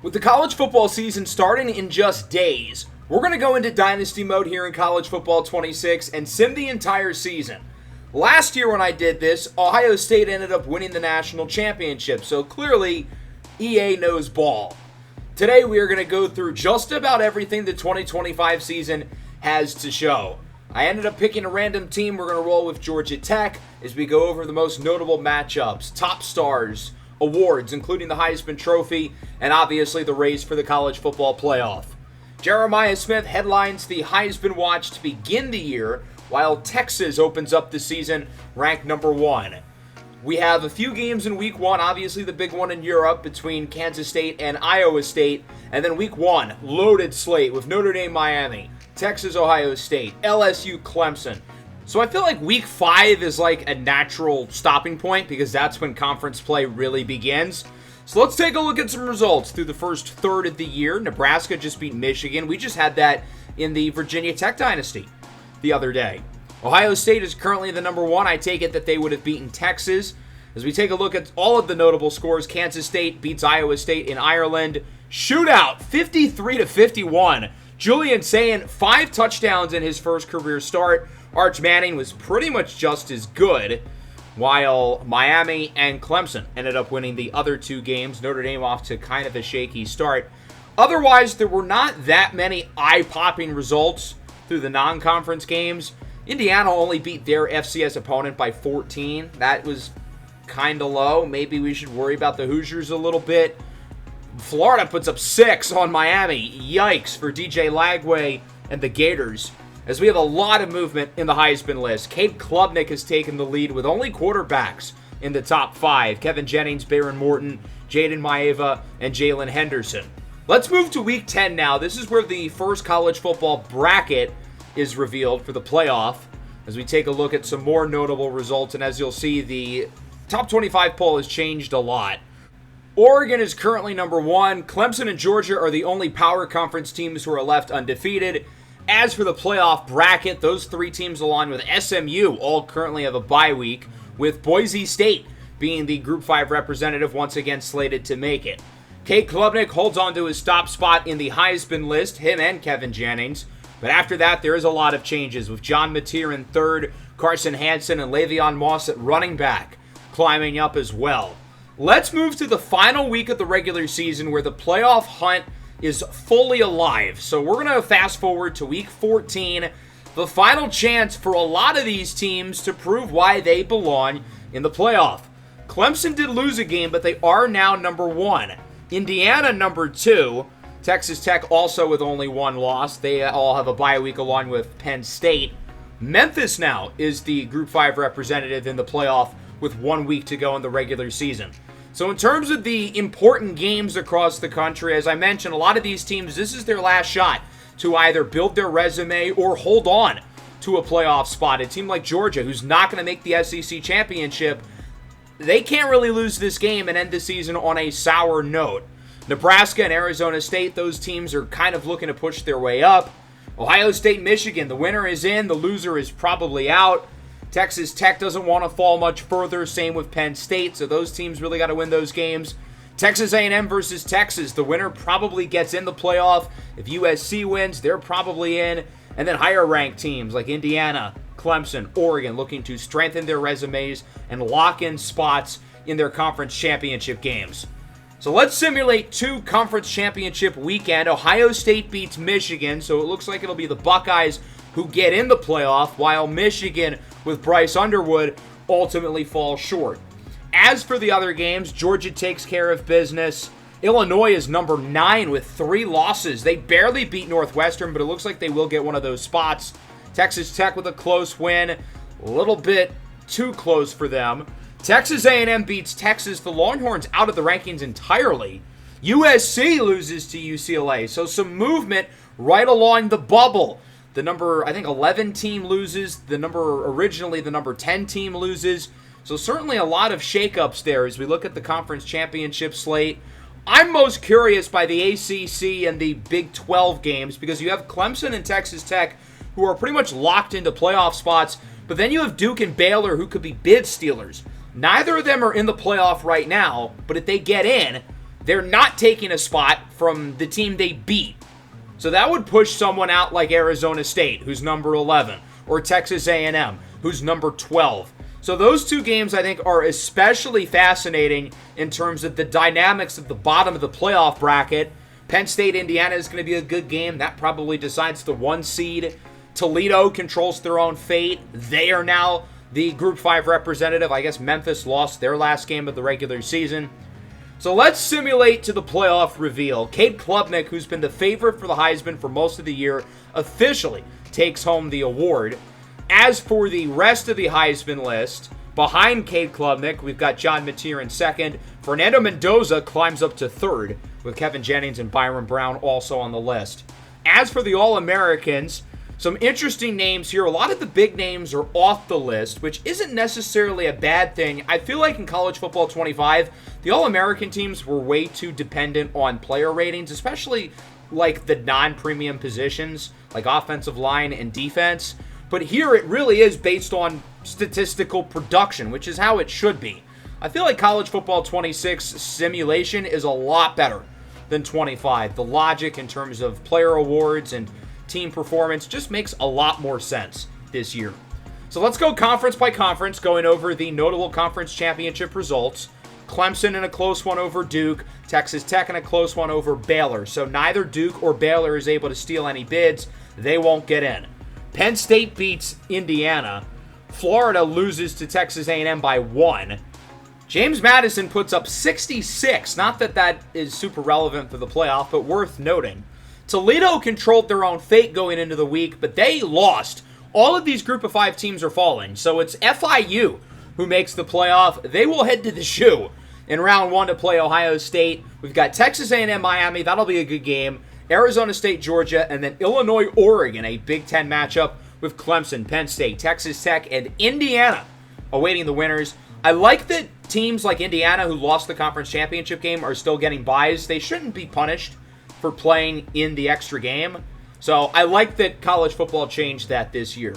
With the college football season starting in just days, we're going to go into Dynasty Mode here in College Football 26 and sim the entire season. Last year when I did this, Ohio State ended up winning the national championship, so clearly EA knows ball. Today we are going to go through just about everything the 2025 season has to show. I ended up picking a random team. We're going to roll with Georgia Tech as we go over the most notable matchups, top stars, awards, including the Heisman Trophy, and obviously the race for the college football playoff. Jeremiah Smith headlines the Heisman Watch to begin the year, while Texas opens up the season ranked number 1. We have a few games in week 1, obviously the big one in Europe between Kansas State and Iowa State, and then week 1, loaded slate with Notre Dame, Miami, Texas, Ohio State, LSU, Clemson. So I feel like week 5 is like a natural stopping point because that's when conference play really begins. So let's take a look at some results through the first third of the year. Nebraska just beat Michigan. We just had that in the Virginia Tech Dynasty the other day. Ohio State is currently the number 1. I take it that they would have beaten Texas. As we take a look at all of the notable scores, Kansas State beats Iowa State in Ireland. Shootout, 53-51. Julian Sayin, 5 touchdowns in his first career start. Arch Manning was pretty much just as good, while Miami and Clemson ended up winning the other 2 games. Notre Dame off to kind of a shaky start. Otherwise, there were not that many eye-popping results through the non-conference games. Indiana only beat their FCS opponent by 14. That was kind of low. Maybe we should worry about the Hoosiers a little bit. Florida puts up 6 on Miami. Yikes for DJ Lagway and the Gators. As we have a lot of movement in the Heisman list. Cade Klubnik has taken the lead with only quarterbacks in the top 5. Kevin Jennings, Baron Morton, Jaden Maeva, and Jalen Henderson. Let's move to week 10 now. This is where the first college football bracket is revealed for the playoff. As we take a look at some more notable results, and as you'll see, the top 25 poll has changed a lot. Oregon is currently number 1. Clemson and Georgia are the only power conference teams who are left undefeated. As for the playoff bracket, those 3 teams along with SMU all currently have a bye week, with Boise State being the Group 5 representative once again slated to make it. Cade Klubnik holds on to his top spot in the Heisman list, him and Kevin Jennings. But after that, there is a lot of changes, with John Mateer in 3rd, Carson Hansen and Le'Veon Moss at running back climbing up as well. Let's move to the final week of the regular season where the playoff hunt is fully alive. So we're going to fast forward to week 14, the final chance for a lot of these teams to prove why they belong in the playoff. Clemson did lose a game, but they are now number 1. Indiana number 2. Texas Tech also with only 1 loss. They all have a bye week along with Penn State. Memphis now is the Group 5 representative in the playoff with 1 week to go in the regular season. So in terms of the important games across the country, as I mentioned, a lot of these teams, this is their last shot to either build their resume or hold on to a playoff spot. A team like Georgia, who's not going to make the SEC championship, they can't really lose this game and end the season on a sour note. Nebraska and Arizona State, those teams are kind of looking to push their way up. Ohio State, Michigan, the winner is in, the loser is probably out. Texas Tech doesn't want to fall much further, same with Penn State, so those teams really got to win those games. Texas A&M versus Texas, the winner probably gets in the playoff. If USC wins, they're probably in. And then higher ranked teams like Indiana, Clemson, Oregon looking to strengthen their resumes and lock in spots in their conference championship games. So let's simulate 2 conference championship weekend. Ohio State beats Michigan, so it looks like it'll be the Buckeyes who get in the playoff, while Michigan with Bryce Underwood ultimately falls short. As for the other games, Georgia takes care of business. Illinois is number 9 with 3 losses. They barely beat Northwestern, but it looks like they will get one of those spots. Texas Tech with a close win. A little bit too close for them. Texas A&M beats Texas. The Longhorns out of the rankings entirely. USC loses to UCLA. So some movement right along the bubble. The number, I think, 11 team loses. Originally the number 10 team loses. So certainly a lot of shakeups there as we look at the conference championship slate. I'm most curious by the ACC and the Big 12 games because you have Clemson and Texas Tech who are pretty much locked into playoff spots, but then you have Duke and Baylor who could be bid stealers. Neither of them are in the playoff right now, but if they get in, they're not taking a spot from the team they beat. So that would push someone out like Arizona State, who's number 11, or Texas A&M, who's number 12. So those two games, I think, are especially fascinating in terms of the dynamics of the bottom of the playoff bracket. Penn State, Indiana is going to be a good game. That probably decides the 1 seed. Toledo controls their own fate. They are now the Group 5 representative. I guess Memphis lost their last game of the regular season. So let's simulate to the playoff reveal. Cade Klubnik, who's been the favorite for the Heisman for most of the year, officially takes home the award. As for the rest of the Heisman list, behind Cade Klubnik, we've got John Mateer in second. Fernando Mendoza climbs up to third, with Kevin Jennings and Byron Brown also on the list. As for the All-Americans, some interesting names here. A lot of the big names are off the list, which isn't necessarily a bad thing. I feel like in College Football 25, the All-American teams were way too dependent on player ratings, especially like the non-premium positions, like offensive line and defense. But here it really is based on statistical production, which is how it should be. I feel like College Football 26 simulation is a lot better than 25. The logic in terms of player awards and team performance just makes a lot more sense this year. So let's go conference by conference, going over the notable conference championship results. Clemson in a close one over Duke, Texas Tech in a close one over Baylor. So neither Duke or Baylor is able to steal any bids. They won't get in. Penn State beats Indiana. Florida loses to Texas A&M by 1. James Madison puts up 66. Not that that is super relevant for the playoff, but worth noting. Toledo controlled their own fate going into the week, but they lost. All of these Group of 5 teams are falling, so it's FIU who makes the playoff. They will head to the shoe in round 1 to play Ohio State. We've got Texas A&M, Miami. That'll be a good game. Arizona State, Georgia, and then Illinois, Oregon, a Big Ten matchup with Clemson, Penn State, Texas Tech, and Indiana awaiting the winners. I like that teams like Indiana, who lost the conference championship game, are still getting byes. They shouldn't be punished for playing in the extra game. So I like that college football changed that this year.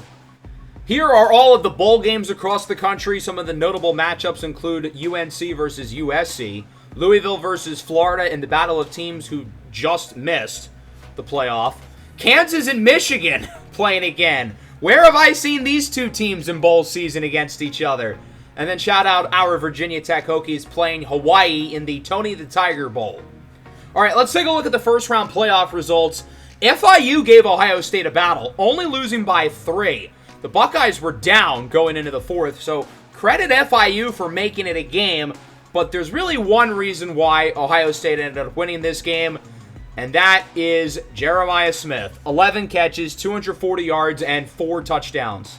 Here are all of the bowl games across the country. Some of the notable matchups include UNC versus USC, Louisville versus Florida in the battle of teams who just missed the playoff, Kansas and Michigan playing again. Where have I seen these two teams in bowl season against each other? And then shout out our Virginia Tech Hokies playing Hawaii in the Tony the Tiger Bowl. All right, let's take a look at the first round playoff results. FIU gave Ohio State a battle, only losing by 3. The Buckeyes were down going into the 4th, so credit FIU for making it a game, but there's really one reason why Ohio State ended up winning this game, and that is Jeremiah Smith. 11 catches, 240 yards, and 4 touchdowns.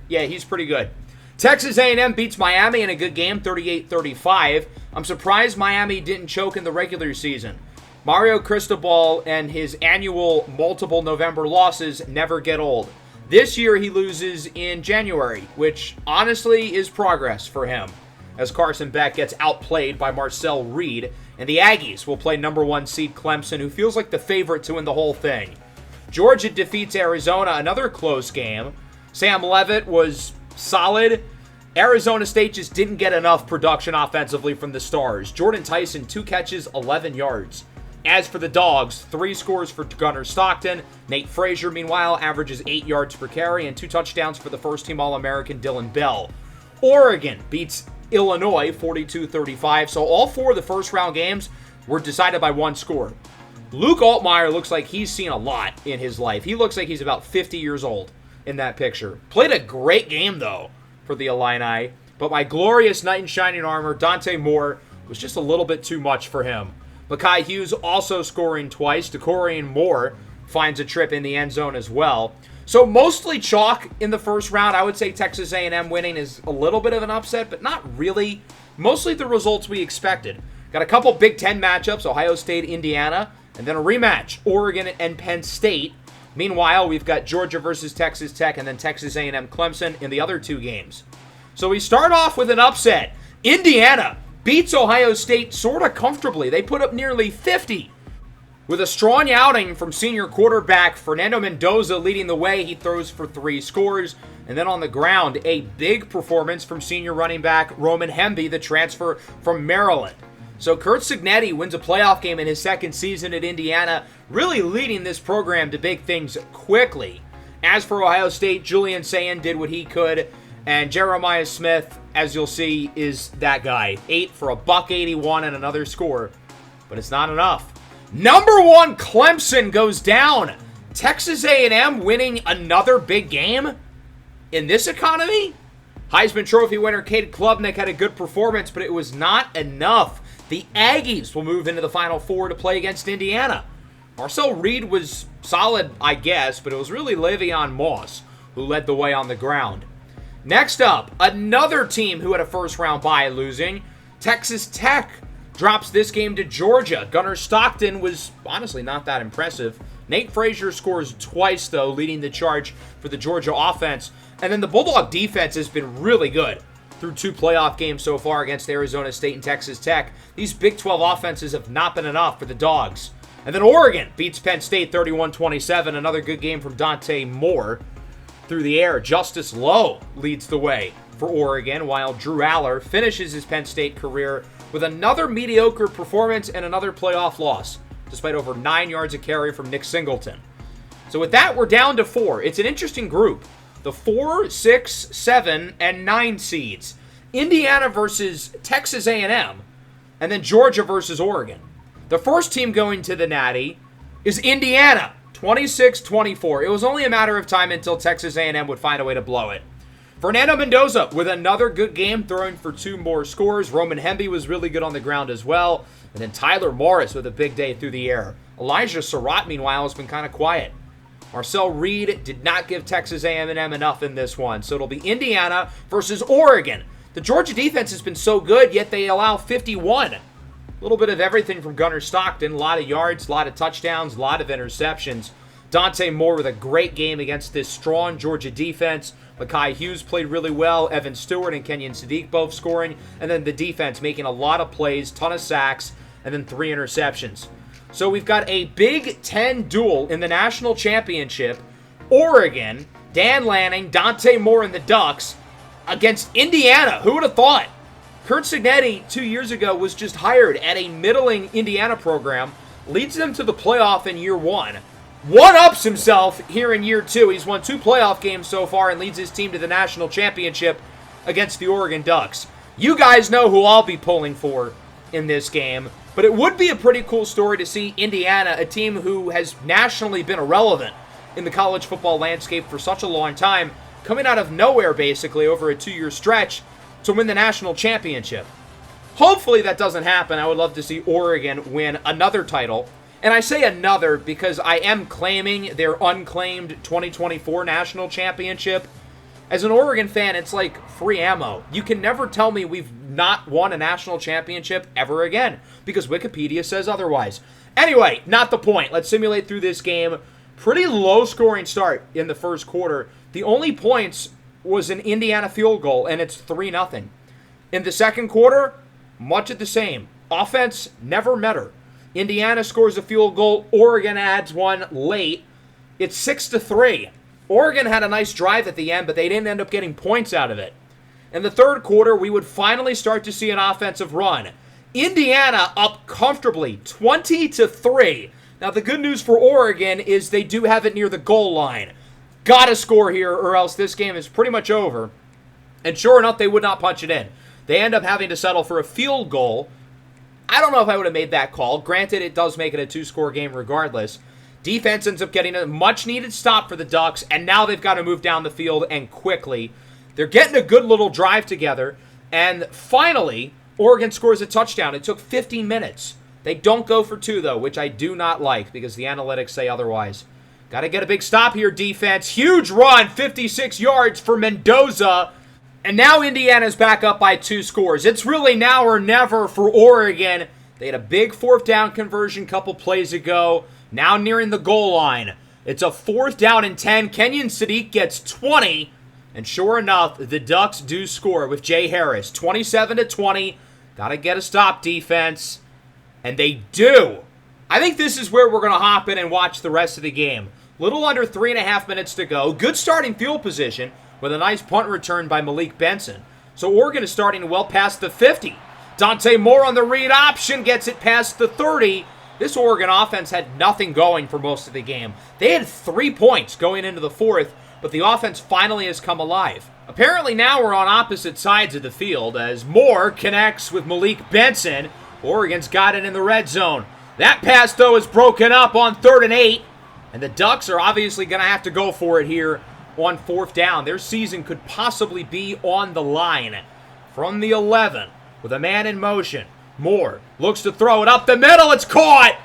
Yeah, he's pretty good. Texas A&M beats Miami in a good game, 38-35. I'm surprised Miami didn't choke in the regular season. Mario Cristobal and his annual multiple November losses never get old. This year he loses in January, which honestly is progress for him, as Carson Beck gets outplayed by Marcel Reed, and the Aggies will play number 1 seed Clemson, who feels like the favorite to win the whole thing. Georgia defeats Arizona, another close game. Sam Leavitt was solid. Arizona State just didn't get enough production offensively from the Stars. Jordan Tyson, 2 catches, 11 yards. As for the Dogs, 3 scores for Gunnar Stockton. Nate Frazier, meanwhile, averages 8 yards per carry and 2 touchdowns for the first-team All-American Dylan Bell. Oregon beats Illinois 42-35, so all 4 of the first-round games were decided by 1 score. Luke Altmaier looks like he's seen a lot in his life. He looks like he's about 50 years old in that picture. Played a great game, though, for the Illini, but my glorious knight in shining armor, Dante Moore, was just a little bit too much for him. Makai Hughes also scoring twice. Decorian Moore finds a trip in the end zone as well. So mostly chalk in the first round. I would say Texas A&M winning is a little bit of an upset, but not really. Mostly the results we expected. Got a couple Big Ten matchups, Ohio State, Indiana, and then a rematch, Oregon and Penn State. Meanwhile, we've got Georgia versus Texas Tech and then Texas A&M Clemson in the other 2 games. So we start off with an upset. Indiana beats Ohio State sort of comfortably. They put up nearly 50. With a strong outing from senior quarterback Fernando Mendoza leading the way, he throws for 3 scores. And then on the ground, a big performance from senior running back Roman Hemby, the transfer from Maryland. So Curt Cignetti wins a playoff game in his second season at Indiana, really leading this program to big things quickly. As for Ohio State, Julian Sayin did what he could, and Jeremiah Smith, as you'll see, is that guy. 8 for a $181 and another score, but it's not enough. Number 1 Clemson goes down. Texas A&M winning another big game in this economy? Heisman Trophy winner Cade Klubnik had a good performance, but it was not enough. The Aggies will move into the Final Four to play against Indiana. Marcel Reed was solid, I guess, but it was really Le'Veon Moss who led the way on the ground. Next up, another team who had a first-round bye losing. Texas Tech drops this game to Georgia. Gunnar Stockton was honestly not that impressive. Nate Frazier scores twice, though, leading the charge for the Georgia offense. And then the Bulldog defense has been really good through 2 playoff games so far against Arizona State and Texas Tech. These Big 12 offenses have not been enough for the Dogs. And then Oregon beats Penn State 31-27. Another good game from Dante Moore through the air. Justice Lowe leads the way for Oregon, while Drew Aller finishes his Penn State career with another mediocre performance and another playoff loss, despite over 9 yards of carry from Nick Singleton. So with that, we're down to 4. It's an interesting group. The 4, 6, 7, and 9 seeds. Indiana versus Texas A&M, and then Georgia versus Oregon. The first team going to the Natty is Indiana, 26-24. It was only a matter of time until Texas A&M would find a way to blow it. Fernando Mendoza with another good game, throwing for 2 more scores. Roman Hemby was really good on the ground as well. And then Tyler Morris with a big day through the air. Elijah Surratt, meanwhile, has been kind of quiet. Marcel Reed did not give Texas A&M enough in this one. So it'll be Indiana versus Oregon. The Georgia defense has been so good, yet they allow 51. A little bit of everything from Gunnar Stockton. A lot of yards, a lot of touchdowns, a lot of interceptions. Dante Moore with a great game against this strong Georgia defense. Mekhi Hughes played really well. Evan Stewart and Kenyon Sadiq both scoring. And then the defense making a lot of plays, ton of sacks, and then 3 interceptions. So we've got a Big Ten duel in the national championship. Oregon, Dan Lanning, Dante Moore, and the Ducks against Indiana. Who would have thought? Curt Cignetti 2 years ago was just hired at a middling Indiana program, leads them to the playoff in year 1. One-ups himself here in year 2. He's won 2 playoff games so far and leads his team to the national championship against the Oregon Ducks. You guys know who I'll be pulling for in this game, but it would be a pretty cool story to see Indiana, a team who has nationally been irrelevant in the college football landscape for such a long time, coming out of nowhere basically over a 2-year stretch to win the national championship. Hopefully that doesn't happen. I would love to see Oregon win another title. And I say another because I am claiming their unclaimed 2024 national championship. As an Oregon fan, it's like free ammo. You can never tell me we've not won a national championship ever again because Wikipedia says otherwise. Anyway, not the point. Let's simulate through this game. Pretty low-scoring start in the first quarter. The only points was an Indiana field goal, and it's 3-0. In the second quarter, much of the same. Offense never met her. Indiana scores a field goal. Oregon adds one late. It's 6-3. Oregon had a nice drive at the end, but they didn't end up getting points out of it. In the third quarter, we would finally start to see an offensive run. Indiana up comfortably, 20-3. Now, the good news for Oregon is they do have it near the goal line. Gotta score here, or else this game is pretty much over. And sure enough, they would not punch it in. They end up having to settle for a field goal. I don't know if I would have made that call. Granted, it does make it a 2-score game regardless. Defense ends up getting a much-needed stop for the Ducks, and now they've got to move down the field and quickly. They're getting a good little drive together, and finally, Oregon scores a touchdown. It took 15 minutes. They don't go for 2, though, which I do not like because the analytics say otherwise. Got to get a big stop here, defense. Huge run, 56 yards for Mendoza. And now Indiana's back up by 2 scores. It's really now or never for Oregon. They had a big 4th down conversion a couple plays ago. Now nearing the goal line. It's a 4th down and 10. Kenyon Sadiq gets 20. And sure enough, the Ducks do score with Jay Harris. 27-20. Got to get a stop, defense. And they do. I think this is where we're going to hop in and watch the rest of the game. Little under 3.5 minutes to go. Good starting field position with a nice punt return by Malik Benson. So Oregon is starting well past the 50. Dante Moore on the read option gets it past the 30. This Oregon offense had nothing going for most of the game. They had 3 points going into the fourth, but the offense finally has come alive. Apparently now we're on opposite sides of the field as Moore connects with Malik Benson. Oregon's got it in the red zone. That pass, though, is broken up on 3rd and 8, and the Ducks are obviously going to have to go for it here on 4th down. Their season could possibly be on the line. From the 11, with a man in motion, Moore looks to throw it up the middle. It's caught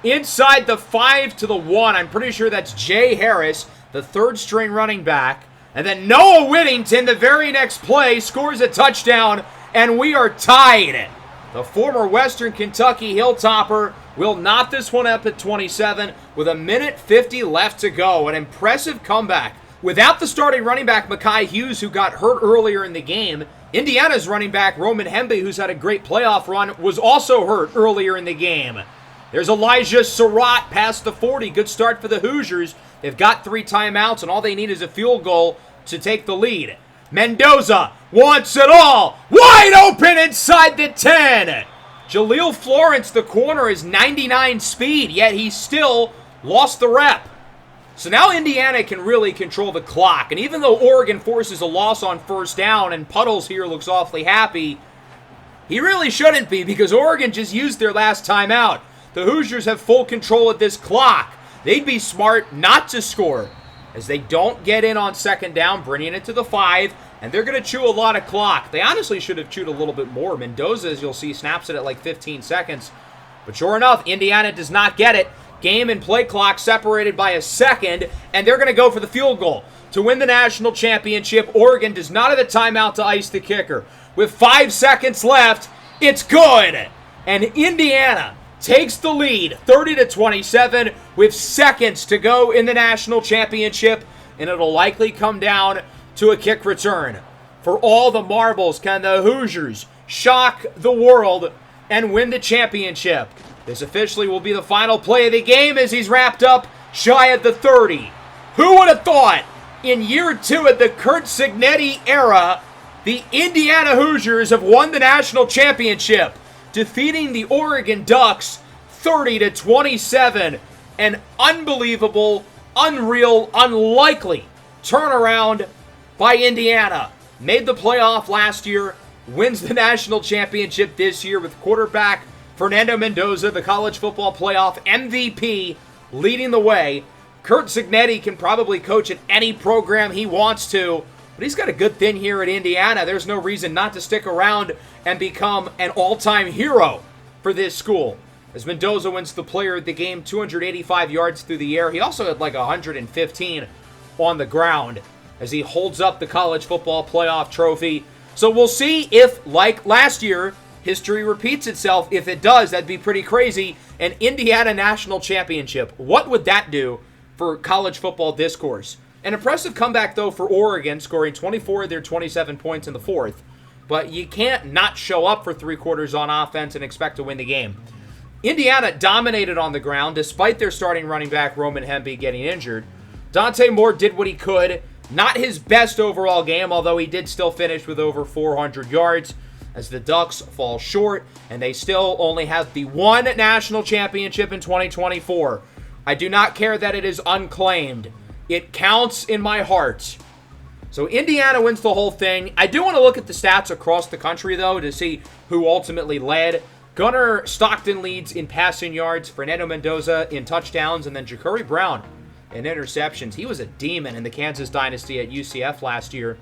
inside the 5 to the 1. I'm pretty sure that's Jay Harris, the 3rd-string running back. And then Noah Whittington, the very next play, scores a touchdown, and we are tied. The former Western Kentucky Hilltopper will knot this one up at 27 with 1:50 left to go. An impressive comeback. Without the starting running back, Mekhi Hughes, who got hurt earlier in the game, Indiana's running back, Roman Hemby, who's had a great playoff run, was also hurt earlier in the game. There's Elijah Surratt past the 40. Good start for the Hoosiers. They've got 3 timeouts, and all they need is a field goal to take the lead. Mendoza wants it all. Wide open inside the 10. Jaleel Florence, the corner, is 99 speed, yet he still lost the rep. So now Indiana can really control the clock. And even though Oregon forces a loss on 1st down and Puddles here looks awfully happy, he really shouldn't be because Oregon just used their last timeout. The Hoosiers have full control of this clock. They'd be smart not to score as they don't get in on 2nd down, bringing it to the 5, and they're going to chew a lot of clock. They honestly should have chewed a little bit more. Mendoza, as you'll see, snaps it at like 15 seconds. But sure enough, Indiana does not get it. Game and play clock separated by a second, and they're going to go for the field goal. To win the national championship, Oregon does not have a timeout to ice the kicker. With 5 seconds left, it's good. And Indiana takes the lead 30-27 with seconds to go in the national championship, and it'll likely come down to a kick return. For all the marbles, can the Hoosiers shock the world and win the championship? This officially will be the final play of the game as he's wrapped up shy of the 30. Who would have thought in year 2 of the Curt Cignetti era, the Indiana Hoosiers have won the national championship, defeating the Oregon Ducks 30-27. An unbelievable, unreal, unlikely turnaround by Indiana. Made the playoff last year, wins the national championship this year with quarterback Fernando Mendoza, the college football playoff MVP, leading the way. Curt Cignetti can probably coach at any program he wants to, but he's got a good thing here at Indiana. There's no reason not to stick around and become an all-time hero for this school. As Mendoza wins the player of the game, 285 yards through the air. He also had like 115 on the ground as he holds up the college football playoff trophy. So we'll see if, like last year, history repeats itself. If it does, that'd be pretty crazy. An Indiana national championship. What would that do for college football discourse? An impressive comeback, though, for Oregon, scoring 24 of their 27 points in the fourth. But you can't not show up for 3 quarters on offense and expect to win the game. Indiana dominated on the ground, despite their starting running back, Roman Hemby, getting injured. Dante Moore did what he could. Not his best overall game, although he did still finish with over 400 yards. As the Ducks fall short, and they still only have the 1 national championship in 2024. I do not care that it is unclaimed. It counts in my heart. So Indiana wins the whole thing. I do want to look at the stats across the country, though, to see who ultimately led. Gunnar Stockton leads in passing yards, Fernando Mendoza in touchdowns, and then Ja'Cory Brown in interceptions. He was a demon in the Kansas Dynasty at UCF last year.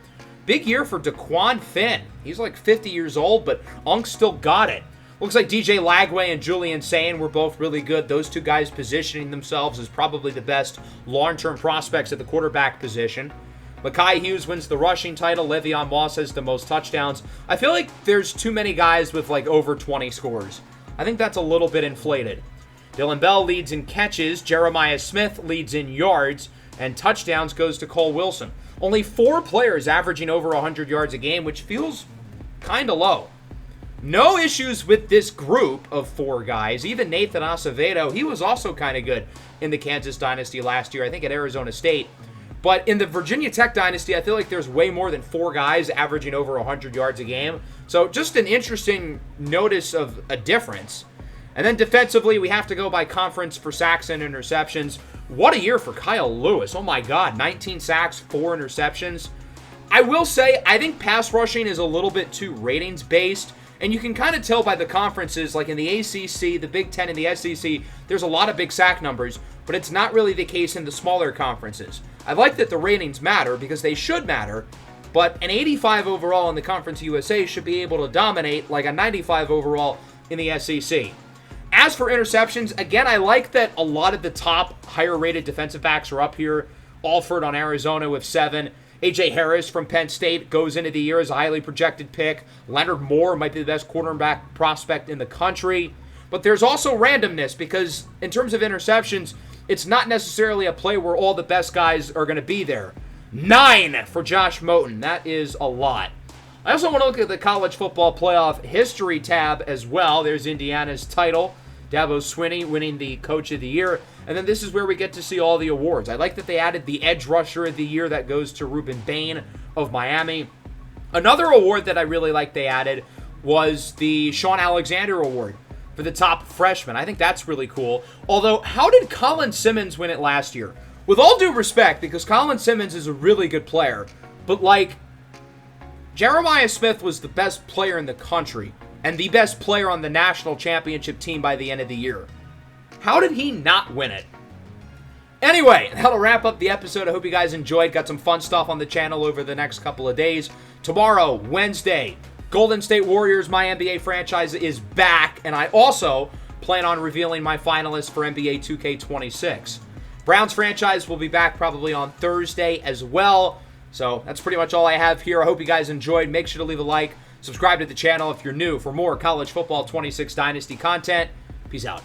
Big year for Daquan Finn. He's like 50 years old, but Unk still got it. Looks like DJ Lagway and Julian Sane were both really good. Those 2 guys positioning themselves as probably the best long-term prospects at the quarterback position. Mekhi Hughes wins the rushing title. Le'Veon Moss has the most touchdowns. I feel like there's too many guys with like over 20 scores. I think that's a little bit inflated. Dylan Bell leads in catches. Jeremiah Smith leads in yards. And touchdowns goes to Cole Wilson. Only 4 players averaging over 100 yards a game, which feels kind of low. No issues with this group of 4 guys. Even Nathan Acevedo, he was also kind of good in the Kansas Dynasty last year, I think at Arizona State. But in the Virginia Tech Dynasty, I feel like there's way more than 4 guys averaging over 100 yards a game. So just an interesting notice of a difference. And then defensively, we have to go by conference for sacks and interceptions. What a year for Kyle Lewis. Oh my God, 19 sacks, 4 interceptions. I will say, I think pass rushing is a little bit too ratings based. And you can kind of tell by the conferences, like in the ACC, the Big Ten, and the SEC, there's a lot of big sack numbers, but it's not really the case in the smaller conferences. I like that the ratings matter because they should matter, but an 85 overall in the Conference USA should be able to dominate like a 95 overall in the SEC. As for interceptions, again, I like that a lot of the top higher-rated defensive backs are up here. Alford on Arizona with 7. A.J. Harris from Penn State goes into the year as a highly projected pick. Leonard Moore might be the best quarterback prospect in the country. But there's also randomness because in terms of interceptions, it's not necessarily a play where all the best guys are going to be there. 9 for Josh Moten. That is a lot. I also want to look at the college football playoff history tab as well. There's Indiana's title. Dabo Swinney winning the Coach of the Year. And then this is where we get to see all the awards. I like that they added the Edge Rusher of the Year. That goes to Ruben Bain of Miami. Another award that I really like they added was the Sean Alexander Award for the top freshman. I think that's really cool. Although, how did Colin Simmons win it last year? With all due respect, because Colin Simmons is a really good player, but like, Jeremiah Smith was the best player in the country and the best player on the national championship team by the end of the year. How did he not win it? Anyway, that'll wrap up the episode. I hope you guys enjoyed. Got some fun stuff on the channel over the next couple of days. Tomorrow, Wednesday, Golden State Warriors, my NBA franchise, is back, and I also plan on revealing my finalists for NBA 2K26. Browns franchise will be back probably on Thursday as well. So that's pretty much all I have here. I hope you guys enjoyed. Make sure to leave a like. Subscribe to the channel if you're new for more college football 26 Dynasty content. Peace out.